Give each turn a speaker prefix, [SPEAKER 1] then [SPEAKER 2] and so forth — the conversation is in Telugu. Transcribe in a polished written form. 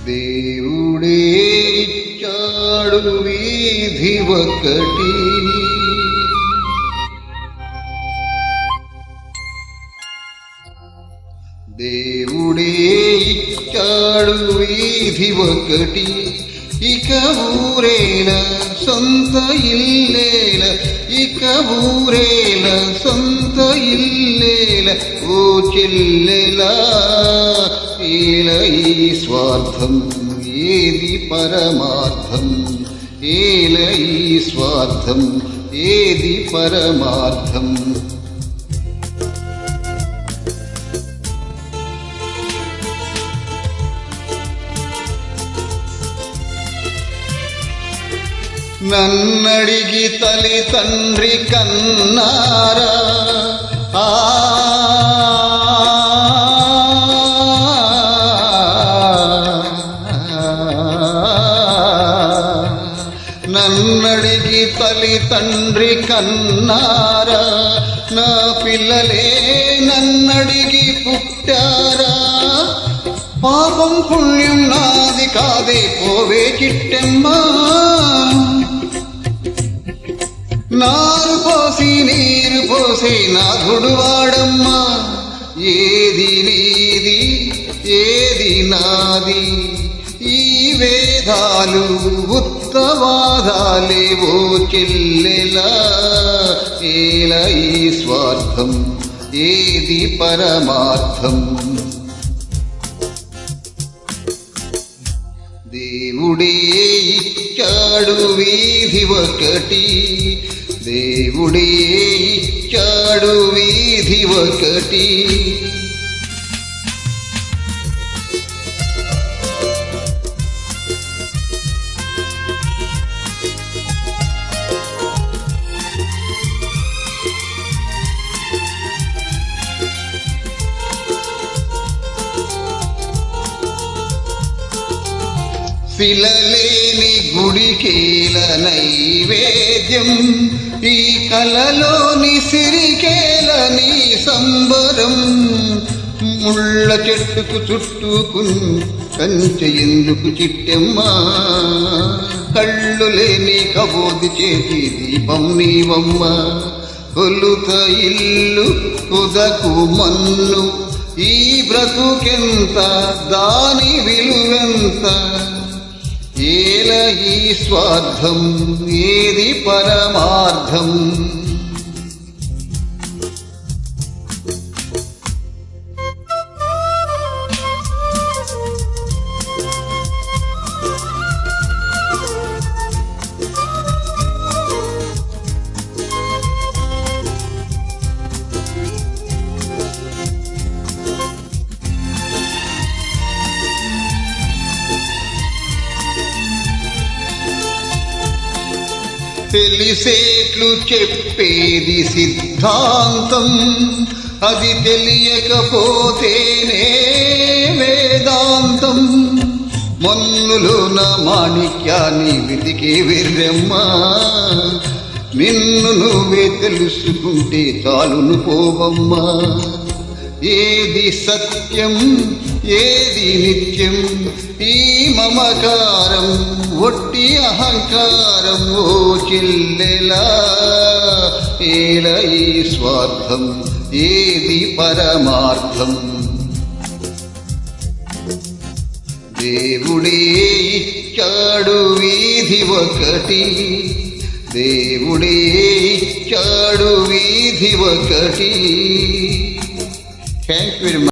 [SPEAKER 1] దేవుడే ఇచ్చాడు వీధి ఒకటి, దేవుడే ఇచ్చాడు వీధి ఒకటి, ఇక ఊరేల సొంత ఇల్లేల, ఇక ఊరేల సొంత ఇల్లేల. ఓ చెల్లెలా ఏల ఈ స్వార్థం ఏది పరమార్థం, ఏల ఈ స్వార్థం ఏది పరమార్థం. నన్నడిగి తల్లి తండ్రి కన్నారా, నన్నడిగి తల్లి తండ్రి కన్నారా, నా పిల్లలే నన్నడిగి పుట్టారా. పాపం పుణ్యం నాది కాదే పోవే చిట్టెమ్మా, నారు పోసి నీరు పోసే నాథుడు వాడమ్మా. ఏది నీది ఏది నాది, ఈ వేదాలు ఉత్తవాదాలే. ఓ చెల్లెలా ఏల ఈ స్వార్థం ఏది పరమార్థం. దేవుడే ఇచ్చాడు వీధి ఒకటి, దేవుడే ఇచ్చాడు వీధి ఒకటి. శిలలేని గుడికేల నైవేద్యం, ఈ కలలోని సిరికేలని సంబరం. ముళ్ళ చెట్టుకు చుట్టుకుని కంచె ఎందుకు చిట్టెమ్మా, కళ్ళు లేని కబోది చేతి దీపం నీవమ్మ. కొలుత ఇల్లు కుదకు మన్ను, ఈ బ్రతుకెంత దాని విలువెంత. ఏల ఈ స్వార్థం ఏది పరమార్థం. తెలిసేట్లు చెప్పేది సిద్ధాంతం, అది తెలియకపోతేనే వేదాంతం. మన్నులోన మాణిక్యాన్ని వెతికే వెర్రెమ్మా, నిన్ను నువ్వే తెలుసుకుంటే చాలును పోవమ్మా. ఏది సత్యం ఏది నిత్యం, ఈ మమకారం ఒట్టి అహంకారం. ఓ చెల్లెలా ఏల ఈ స్వార్థం ఏది పరమార్థం. దేవుడే ఇచ్చాడు వీధి ఒకటి, దేవుడే ఇచ్చాడు వీధి ఒకటి. Thank you very much.